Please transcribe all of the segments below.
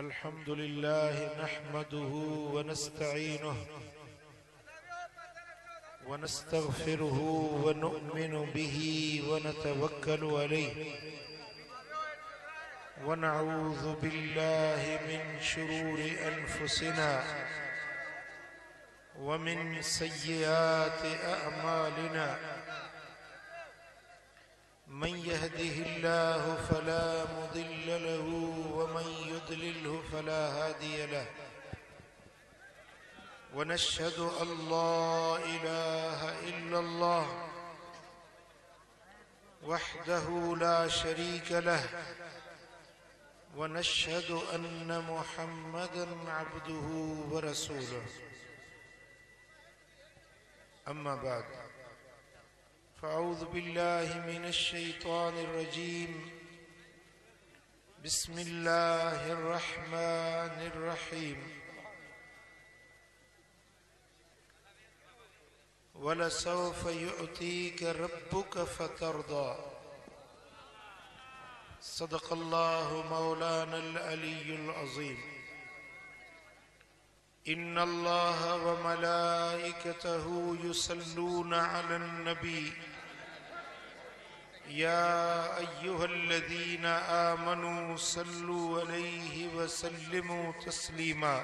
अल्हम्दुलिल्लाह नहमदुहु व नस्तईनुहु व नस्तगफिरुहु व नु'मिनु बिही व नतवक्कलु अलैहि व नऊज़ु बिल्लाहि मिन शुरूरि अनफुसिना व मिन सय्यिआति अअमालिना मन यहदिहिल्लाहु फला मुदिल्ल लहु व मन युद्लिल्हु फला हादिय लहु व नशहदु अल्ला इलाहा इल्लल्लाह वहदहु ला शरीक लहु व नशहदु अन्न मुहम्मदन अब्दुहु व रसूलुहु अम्मा बाद फ़अऊज़ु बिल्लाहि मिनश शैतानिर रजीम बिस्मिल्लाहिर रहमानिर रहीम वलसौफ युअतीक रब्बुक फतरदा सदक़ल्लाहु मौलानल अलीयुल अज़ीम इन्नल्लाह व मलाइकतहु युसल्लूना अलन नबी या अय्युहल्लज़ीना आमनू सल्लु अलैहि व सल्लिमू तस्लीमा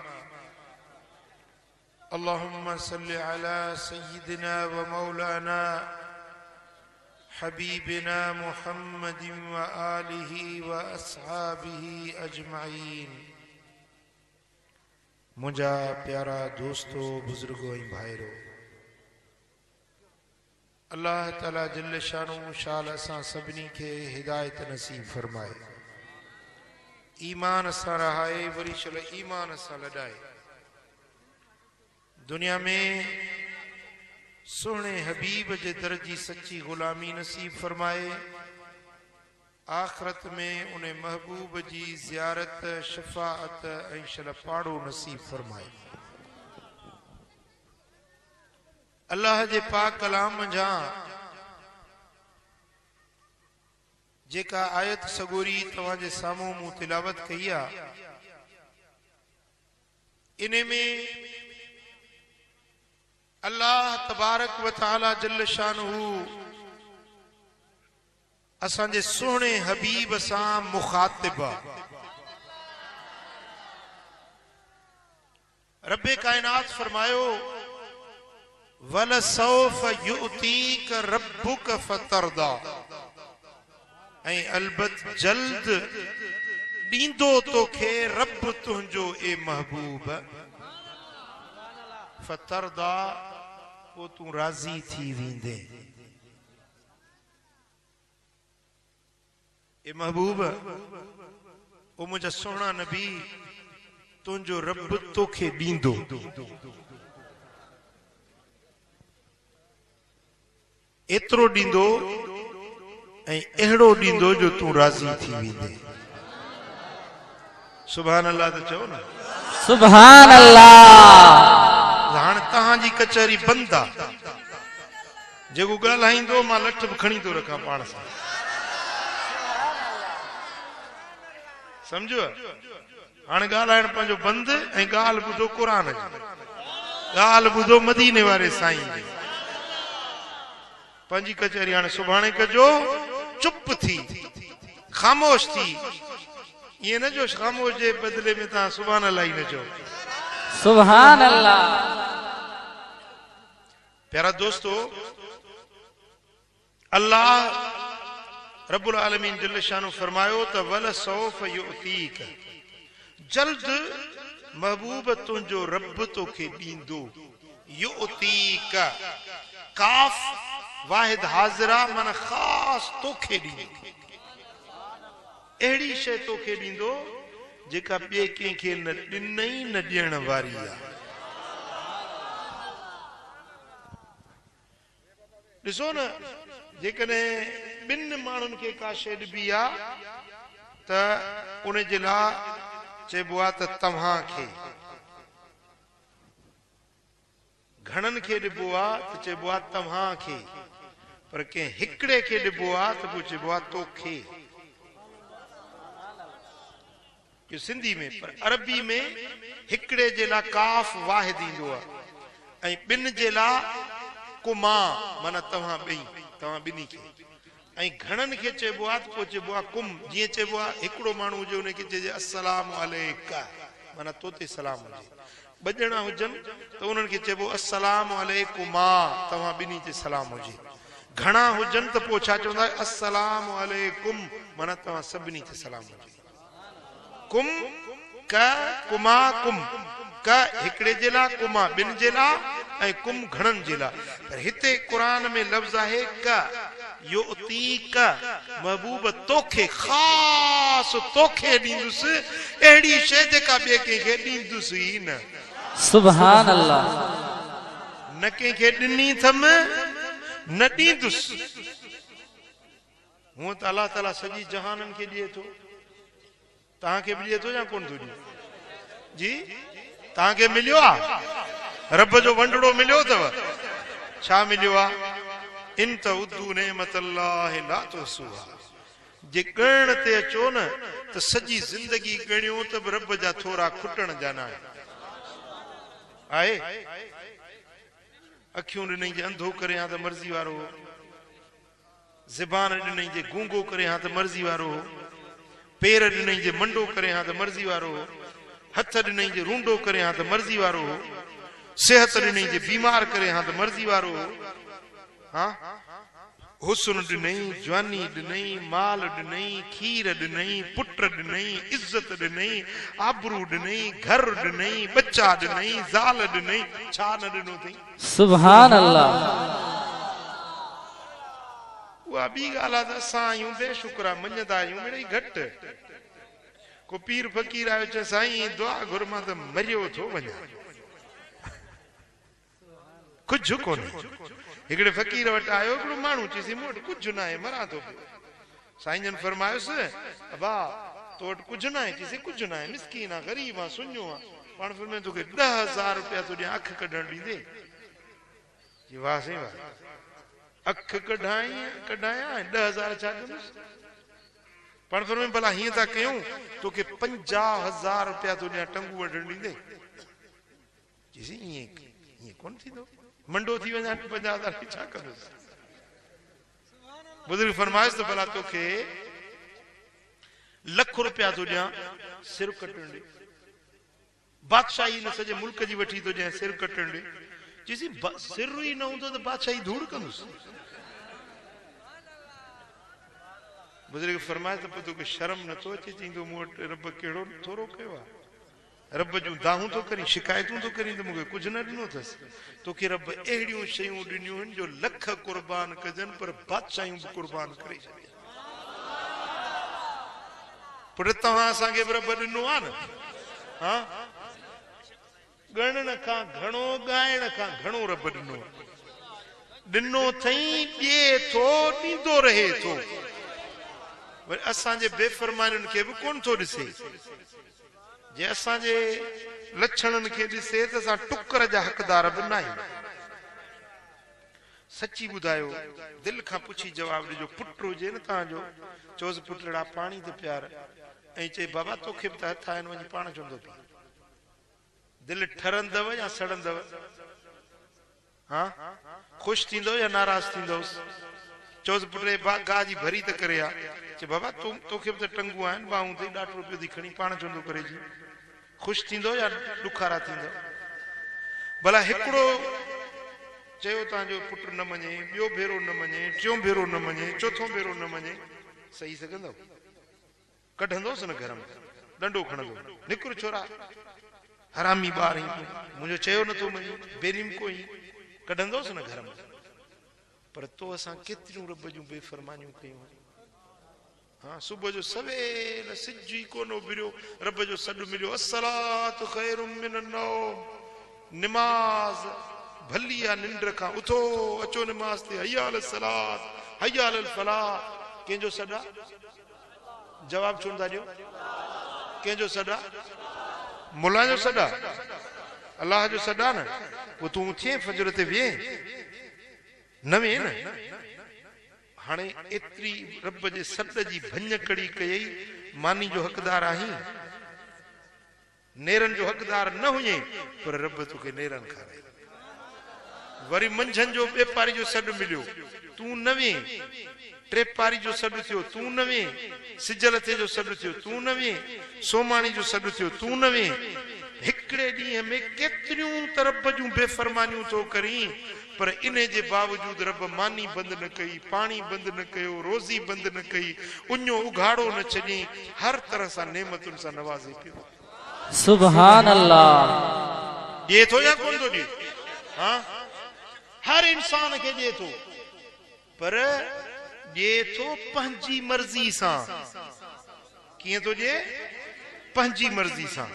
अल्लाहुम्मा सल्लि अला सय्यिदिना व मौलाना हबीबिना मुहम्मदिन व आलिहि व अस्हाबिहि अजमाइन। मुझा प्यारा दोस्तों बुजुर्गों भाईरो अल्लाह ताला जल्ल शानु शाल असां सभिनी खे हिदायत नसीब फरमाए, ईमान सां रहाए, वरी चल ईमान सां लॾाए, दुनिया में सोहणे हबीब जे दर जी सच्ची गुलामी नसीब फरमाए, आखिरत में उन्हें महबूब जी ज़ियारत शफाअत ऐं शलपाड़ो नसीब फरमाए। अल्लाह जे पाक कलाम जा जेका आयत सगोरी तव्हां जे साम्हूं मूं तिलावत कई आहे, इन में अल्लाह तबारक व तआला जल्ल शानहू असांजे सोहणे हबीब सां मुखातिब आहे। रब्बे कायनात फरमायो वलसौफ युअतीक रब्बुक फतरदा, ऐं अलबत जल्द ॾींदो तोखे रब तुंहिंजो ए महबूब फतरदा, पोइ तूं राज़ी थी वेंदे। ए महबूब ओ मुझा सोहना नबी तुंहिंजो रब तोखे ॾींदो, एतिरो ॾींदो ऐं अहिड़ो ॾींदो जो तूं राज़ी थी वेंदे। सुभान अल्लाह त चओ न, सुभान अल्लाह। हाणे तव्हांजी कचहरी बंदि आहे, जेको ॻाल्हाईंदो मां लठ बि खणी थो रखां पाण सां, समझो। हाणे ॻाल्हाइण पंहिंजो बंदि ऐं ॻाल्हि ॿुधो क़ुरान जी, ॻाल्हि ॿुधो मदीने वारे साईं जी। पंहिंजी कचहरी हाणे सुभाणे कजो, चुप थी ख़ामोश थी, ईअं न जो ख़ामोश जे बदिले में तव्हां सुभान अल्लाह ई न चओ। सुभान अल्लाह। प्यारा दोस्तों, अल्लाह रब्बुल आलमीन जल्ल शानु फरमायो त वलसौफ युअतीक, जल्द महबूब तुंहिंजो रब तोखे ॾींदो। युअतीक, काफ वाहिद हाज़िरा माना ख़ास तोखे ॾींदो, अहिड़ी शइ तोखे ॾींदो जेका ॿिए कंहिंखे न ॾिनई न ॾियण वारी आहे। ॾिसो न, जेकॾहिं ॿिनि माण्हुनि खे का शइ ॾिबी आहे त उन जे लाइ चइबो आहे त तव्हांखे, घणनि खे ॾिबो आहे त चइबो आहे तव्हांखे, पर कंहिं हिकिड़े खे ॾिबो आहे त पोइ चइबो आहे तोखे। इहो सिंधी में, पर अरबी में हिकड़े जे लाइ काफ वाहिद ईंदो आहे ऐं ॿिनि जे लाइ कुमा माना तव्हां ॿिन्ही खे, ऐं घणनि खे चइबो आहे त पोइ चइबो आहे कुम। जीअं चइबो आहे हिकिड़ो माण्हू हुजे उनखे चइजे अस्सलाम अलैका माना तो ते सलाम हुजे, ॿ ॼणा हुजनि त उन्हनि खे चइबो अस्सलाम अलैकुमा तव्हां ॿिन्ही ते सलाम हुजे। घणा हुजनि त पोइ छा चवंदा अस्सलाम अलैकुम माना तव्हां सभिनी ते सलाम हुजे। कुम क कुमा कुम, क हिकड़े जे लाइ, कुमा ॿिनि जे लाइ ऐं कुम घणनि जे लाइ। पर हिते क़ुरान में लफ़्ज़ आहे क युतीक महबूब तोखे ख़ास तोखे ॾींदुसि अहिड़ी शइ जेका ॿिए कंहिंखे ॾींदुसि ई न। सुभान अल्लाह। न कंहिंखे ॾिनी थम न ॾींदुसि। हूअं त अलाह ताला सॼी जहाननि खे ॾिए थो, तव्हांखे बि ॾिए थो या कोन थो ॾिए? जी तव्हांखे मिलियो आहे? रब जो वंडड़ो मिलियो अथव? छा मिलियो आहे? इन तउद्दू नेमतल्लाहि ला तुहसूहा। जे ॻणण ते अचो न त सॼी ज़िंदगी ॻणियो त बि रब जा थोरा खुटण जा न आहे। अखियूं ॾिनई जे अंधो करे हा त मर्ज़ी वारो हो, ज़बान ॾिनई जे गूंगो करे हा त मर्ज़ी वारो हो, पेर ॾिनई जे मंडो करे हा त मर्ज़ी वारो हो, हथ ॾिनई जे रूंडो करे हा त मर्ज़ी वारो हो, सेहत ॾिनई जे बीमार करे हा त मर्ज़ी वारो हो। हाँ हुस्न ॾिनई, जवानी ॾिनई, माल ॾिनई, खीर ॾिनई, पुट ॾिनई, इज्जत ॾिनई, आबरू ॾिनई, घर ॾिनई, बच्चा ॾिनई, ज़ाल ॾिनई, छा न ॾिनो अथई? सुभान अल्लाह। उहा ॿी ॻाल्हि आहे त असां आहियूं बेशुक्रा, मञंदा आहियूं मिड़ई घटि। को पीर फ़कीर आयो चए साईं दुआ घुर मां त मरियो थो वञा, कुझु कोन्हे। हिकिड़े फ़कीर वटि आयो हिकिड़ो माण्हू, चईसि मूं वटि कुझु न आहे, मरां थो पियो। साईं जन फरमायोसि अबा तो वटि कुझु न आहे? चईसि कुझु न आहे, मिसकीन आहे, ग़रीब आहे, सुञो आहे। पाण फरमाए तोखे 10,000 रुपया तो ॾियां, अखि कढण ॾींदे? वाह साईं वाह, अखि कढायां 10,000 छा कंदुसि? पाण फरमाए भला हीअं था कयूं तोखे 50,000 रुपया तो ॾियां, टंगू वढण ॾींदे? चईसि ईअं कोन थींदो, मंडो थी वञा 50,000 छा कंदुसि? बुज़ुर्ग फरमाइस त भला तोखे लख रुपया तो ॾियां, सिर कटण ॾे। बादशाही न सॼे मुल्क जी वठी तो ॾियां, सिर कटण ॾे। चईसि सिर ई न हूंदो त बादशाही धूड़ कंदुसि? बुज़ुर्ग फरमाए त पोइ तोखे शर्म नथो अचे? चईंदो मूं वटि रब कहिड़ो थोरो कयो आहे, रब जूं दाहूं तो करी, शिकायतूं तो करी त मूंखे कुझु न ॾिनो अथसि। तोखे रब अहिड़ियूं शयूं ॾिनियूं आहिनि जो लख कुर्बान कजनि पर बादशाहियूं बि कुर्बान करे छॾियनि। पुट तव्हां असांखे बि रब ॾिनो आहे न? हा ॻणण खां घणो, ॻाइण खां घणो रब ॾिनो। ॾिनो अथई, ॾिए थो, ॾींदो रहे थो। वरी असांजे बेफ़रमानियुनि खे बि कोन थो ॾिसे। जे असांजे लक्षणनि खे ॾिसे त असां टुकर जा हक़दार बि न आहियूं। सची ॿुधायो, दिलि खां पुछी जवाब ॾिजो। पुट हुजे न तव्हांजो, चोसि पुटड़ा पाणी ते प्यार, ऐं चए बाबा तोखे बि त हथ आहिनि, वञी पाण चवंदो पी। दिलि ठरंदव या सड़ंदव? हा ख़ुशि थींदो या नाराज़ थींदोसि? चोसि पुटे गाह जी भरी त करे आहे, चए बाबा तोखे बि त टंगू आहिनि, बाहूं अथई, ॾाढो पियो थी खणी, पाण चवंदो करे जी। ख़ुशि थींदो या ॾुखारा थींदो? भला हिकिड़ो चयो तव्हांजो पुट न मञे, ॿियो भेरो न मञे, टियों भेरो न मञे, चोथों भेरो न मञे, सही सघंदव? कढंदोसि न घर में, डंडो खणंदो, निकिर छोरा, हरामी ॿार ई तूं, मुंहिंजो चयो नथो मञे, बेरीम कोई, कढंदोसि न घर में। पर तो असां केतिरियूं रब जूं बेफ़रमानियूं कयूं। हाँ सुबुह जो सवेल सिज ई कोन उभिरियो, रब जो सॾु मिलियो, अस्सलातु ख़ैरुम मिनन नौम, निमाज़ भली आहे निंड खां, उथो अचो निमाज़ ते, हय्या अल सलात हय्या अल फलाह। कंहिंजो सॾु आहे? जवाब छो नथा ॾियो? कंहिंजो सॾु आहे? मुला जो सॾु आहे? अलाह जो सॾु आहे न? पोइ तूं उथिए फजर ते वेह न वेह न? हाणे एतिरी रब जे सॾ जी भञ कड़ी कयई, मानी जो हक़दार आहीं? नेरन जो हकदार न हुए पर रब तोखे नेरन खाराए। वरी मंझन जो व्यापारी जो सॾु मिलियो तू न वे, ट्रेपारी जो सॾु थियो तू न वे, सिजल थे जो सॾु थियो तू न वे, सोमाणी जो सॾु थियो तू न वे। हिकड़े ॾींहं में केतिरियूं त रब जूं बेफरमानियूं तो करी, पर इने जे बावजूद रब मानी बंद न कई, पानी बंद न कयो, रोज़ी बंद न कई, उन्यो उघाड़ो न छॾी, हर तरह सां नेमतुनि सां नवाज़े पियो। सुभान अल्लाह। ॾिए थो या कोन थो ॾिए? हाँ, हर इंसान खे ॾिए थो, पर ॾिए थो पंहिंजी मर्ज़ी सां। कीअं थो ॾिए? पंहिंजी मर्ज़ी सां।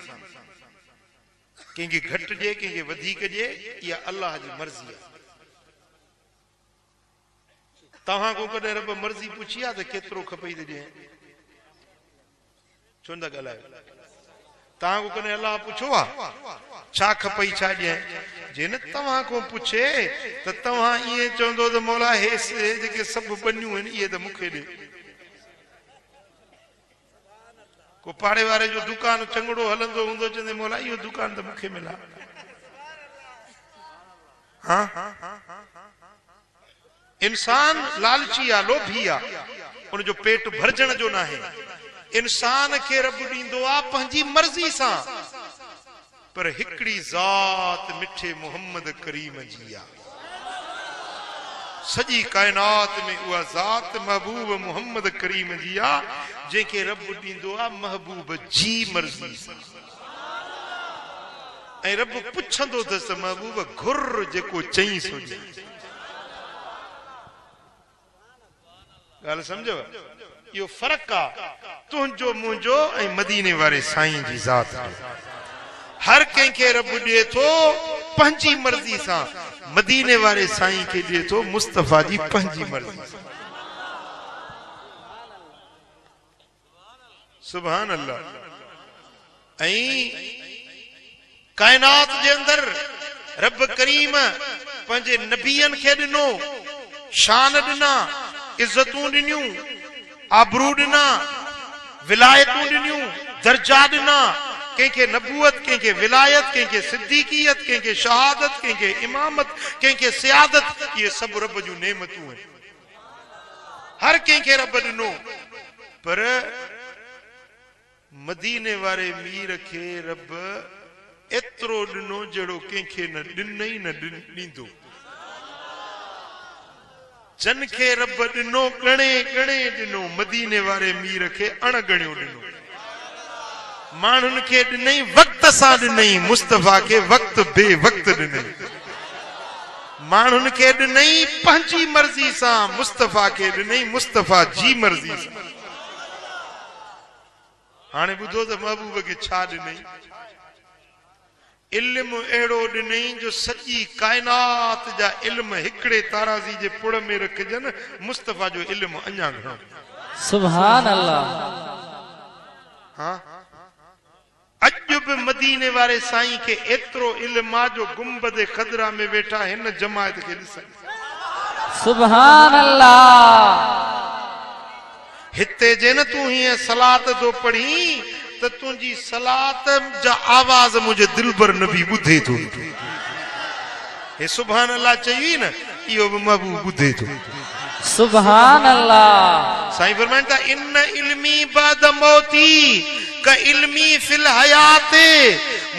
कंहिंखे घटि ॾिए, कंहिंखे वधीक ॾिए, इहा अल्लाह जी मर्ज़ी आहे। तव्हां को कॾहिं रब मर्ज़ी पुछी आहे त केतिरो खपई त ॾिए? छो न ॻाल्हायो? तव्हां को कॾहिं अल्लाह पुछो आहे छा खपई छा ॾिए? जे न तव्हां को पुछे त तव्हां ईअं चवंदो त मौला हे जेके सभु बनियूं आहिनि इहे त मूंखे ॾे। को पाड़े वारे जो दुकान चंगड़ो हलंदो हूंदो, चवंदे मौला इहो दुकान त मूंखे मिला। हाँ, इंसान लालची आहे, लोभी आहे, उनजो पेट भरजण जो न आहे। इंसान खे रब ॾींदो आहे पंहिंजी मर्ज़ी सां, पर हिकड़ी ज़ात मिठे मोहम्मद करीम जी आहे। सॼी कायनात में उहा ज़ात महबूब मोहम्मद करीम जी आहे, जंहिंखे रब ॾींदो आहे महबूब जी मर्ज़ी सां। ऐं रब पुछंदो अथसि त महबूब घुर जेको चई सो ॾे। ॻाल्हि सम्झो? इहो फ़र्क़ु आहे तुंहिंजो मुंहिंजो ऐं मदीने वारे साईं जी ज़ात जो। हर कंहिंखे रब ॾिए थो पंहिंजी मर्ज़ी सां, मदीने वारे साईं खे ॾिए थो मुस्तफ़ा जी पंहिंजी मर्ज़ी सां। सुभान अल्लाह। ऐं कायनात जे अंदर रब करीम पंहिंजे नबियनि खे ॾिनो, शान ॾिना, इज़तूं ॾिनियूं, आबरू ॾिना, विलायतूं ॾिनियूं, दर्जा ॾिना। कंहिंखे नबूअत, कंहिंखे विलायत, कंहिंखे सिद्दीक़ियत, कंहिंखे शहादत, कंहिंखे इमामत, कंहिंखे सियादत। इहे सभु रब जूं नेमतूं आहिनि। हर कंहिंखे रब ॾिनो, पर मदीने वारे मीर खे रब एतिरो ॾिनो जहिड़ो कंहिंखे न ॾिनई न ॾींदो। जन खे रब ॾिनो गणे गणे ॾिनो, मदीने वारे मीर खे अणगणियो ॾिनो। माण्हुनि खे ॾिनई वक़्त सां ॾिनई, मुस्तफ़ा खे वक़्त बे वक़्त ॾिनई। माण्हुनि खे ॾिनई पंहिंजी मर्ज़ी सां, मुस्तफ़ा खे ॾिनई मुस्तफ़ा जी मर्ज़ी सां। हाणे ॿुधो त महबूब खे छा ॾिनई? इल्म अहिड़ो ॾिनई जो सॼी कायनात जा इल्म हिकड़े ताराज़ी जे पुड़ में रखजनि। मुस्तफ़ा जो इल्म अञा घणो। सुभान अल्लाह। हाँ, अॼु बि मदीने वारे साईं खे एतिरो इल्म आहे जो गुंबद खदरा में वेठा हिन जमायत खे ॾिसनि। सुभान अल्लाह। हिते जे न तूं हीअं सलात तो पढ़ी त तुंहिंजी सलात जा आवाज़ मुंहिंजे दिलबर नबी ॿुधे थो। हे सुभान अल्लाह चई न, इहो बि महबूब ॿुधे थो। सुभान अल्लाह। साईं फरमाइनि था इन इल्मी बाद मौती का इल्मी फिल हयात।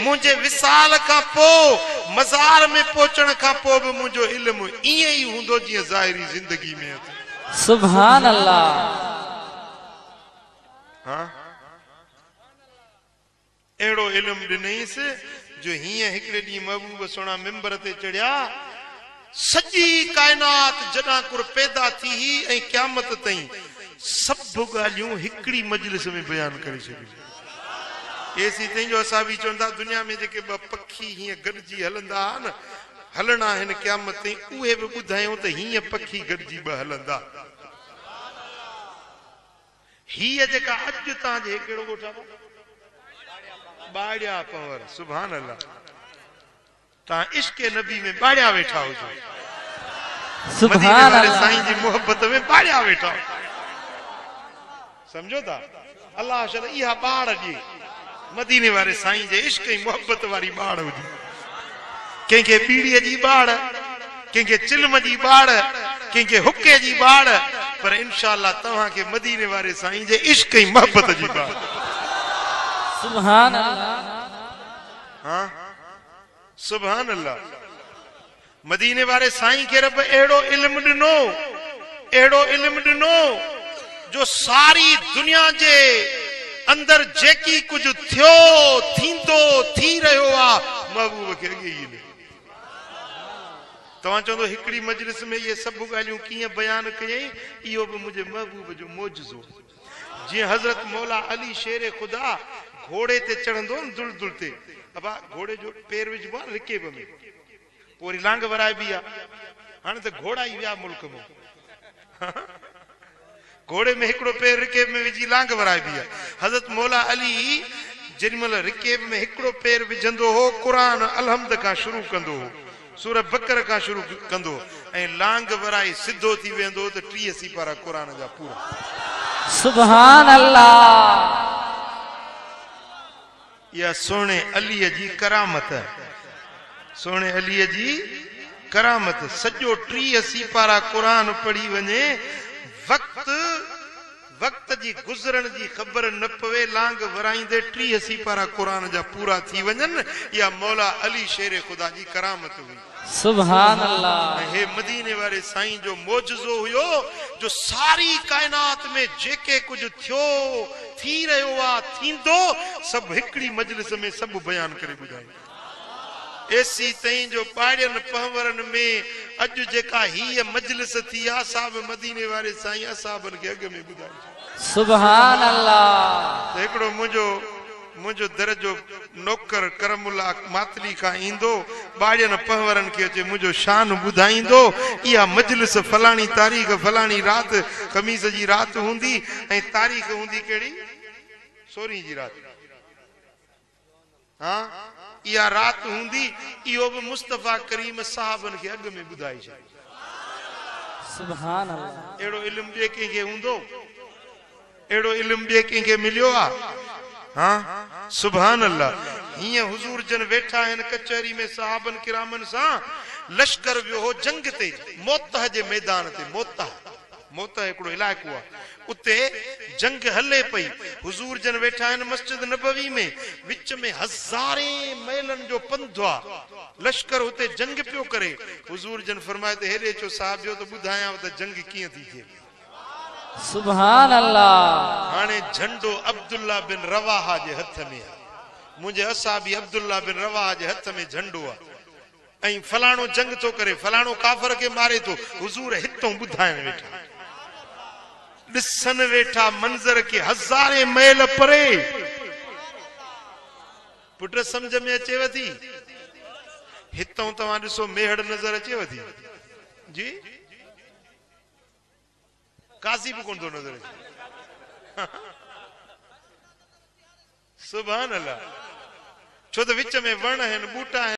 मुंहिंजे विसाल खां पोइ, मज़ार में पहुचण खां पोइ बि मुंहिंजो इल्म ईअं ई हूंदो जीअं ज़ाहिरी ज़िंदगी में। सुभान अल्लाह। हाँ, अहिड़ो इल्म ॾिनईसि जो हीअं हिकिड़े ॾींहुं महबूब सोना मिंबर ते चढ़िया। सॼी कायनात जॾां कुर पैदा थी ही ऐं क़यामत ताईं सभु ॻाल्हियूं हिकिड़ी मजलिस में बयान करे छॾियूं। एसी ताईं जो असां बि चवंदा दुनिया में जेके ॿ पखी हीअं गॾिजी हलंदा न, हलणा आहिनि क़यामत ताईं, उहे बि ॿुधायूं त हीअं पखी गॾिजी ॿ हलंदा। हीअ जेका अॼु तव्हांजे हिकिड़ो ॻोठा बाड़िया कंवर। सुभान अल्लाह। तव्हां इश्क नबी में बाड़िया वेठा हुजो, सुभान अल्लाह। साईं जी मोहब्बत में बाड़िया वेठा। समझो था? अल्लाह शल इहा ॿार ॾे मदीने वारे साईं जे इश्क ऐं मोहब्बत वारी बाड़ हुजे कंहिंखे बीड़ीअ जी बाड़ कंहिंखे चिल्म जी बाड़ कंहिंखे हुके जी बाड़ पर इंशाअल्लाह तव्हांखे मदीने वारे साईं जे इश्क ऐं मोहब्बत जी बाड़ सुभान अल्लाह हां सुभान अल्लाह मदीने वारे साईं खे रब एड़ो इल्म ॾिनो जो सारी दुनिया जे अंदर जेकी कुछ थियो थींदो थी रहियो आ महबूब खे अॻे ई ने तव्हां चवंदो हिकड़ी मजलिस में ये सब ॻाल्हियूं कीअं बयान कयई इहो बि मुंहिंजे महबूब जो मौजज़ो जीअं हज़रत मौला अली शेर खुदा घोड़े ते चढ़ंदो न दुलदुल ते अबा घोड़े जो पैर विझबो आहे रिकेब में पोइ वरी लांग वराइबी आहे हाणे त घोड़ा ई विया मुल्क में घोड़े में हिकड़ो पैर रिकेब में विझी लांग वराइबी आहे हज़रत मौला अली जेॾीमहिल रिकेब में हिकड़ो पैर विझंदो हो क़ुरान अलहम्द खां शुरू कंदो हो सूरह बकर खां शुरू कंदो ऐं लांग वराई सिधो थी वेंदो त 30 सिपारा क़ुरान जा पूरा सुभान अल्लाह या सोने अलीअ जी करामत सोने अलीअ जी करामत सॼो 30 सिपारा क़ुरान पढ़ी वञे वक्त जी गुज़रण जी ख़बर न पवे लांग वराईंदे 30 सिपारा क़ुरान जा पूरा थी वञन या मौला अली शेर खुदा जी करामत हुई सुभान अल्लाह हे मदीने वारे साईं जो मौजज़ो हुयो जो सारी कायनात में जेके कुछ थियो थी रहियो आ थींदो सब हिकड़ी मजलिस में सब बयान करे ॿुधाई एसी तई जो पाड़ियन पहवरन में अज जेका ही मजलिस थी आ साहब मदीने वारे साईं असाबन के अग में ॿुधाई सुभान अल्लाह हिकड़ो मुंहिंजो दर्जो नौकर करमुल्ला मातली खां ईंदो बाड़ियन पहवरन के अचे मुंहिंजो शान ॿुधाईंदो इहा मजलिस फलाणी तारीख़ फलाणी रात खमीस जी रात हूंदी ऐं तारीख़ हूंदी कहिड़ी 16 जी रात हां इहा रात हूंदी इहो बि मुस्तफा करीम साहबन खे अॻ में ॿुधाई छॾ सुभान अल्लाह अहिड़ो इल्म ॿिए कंहिंखे हूंदो अहिड़ो इल्म ॿिए कंहिंखे मिलियो आहे हां सुभान अल्लाह हीअं हुजूर जन वेठा आहिनि कचहरी में साहबन किरामन सां लश्कर वियो हो जंग ते मोतह जे मैदान ते मोतह हिकड़ो इलाइक़ो आहे उते जंग हले पई हुजूर जन वेठा आहिनि मस्जिद नबवी में विच में हज़ारे मैलन जो पंधु आहे लश्कर उते जंग पियो करे हुजूर जन फरमाए त हेॾे अचो साहब जो त ॿुधायांव त जंग कीअं थी थिए सुभान अल्लाह हाणे झंडो अब्दुल्ला बिन रवाहा जे हथ में आहे मुंहिंजे असाबी अब्दुल्ला बिन रवाहा जे हथ में झंडो आहे ऐं फलाणो जंग थो करे फलाणो काफ़र खे मारे थो हुजूर हितों ॿुधाइण वेठा ॾिसन वेठा मंज़र के हज़ारे मैल परे पुट समझ में अचेव थी हितों तव्हां ॾिसो मेहड़ नज़र अचेव थी जी कासी भी कोन थो नज़र अचे सुभान अल्लाह छो त विच में वण आहिनि ॿूटा आहिनि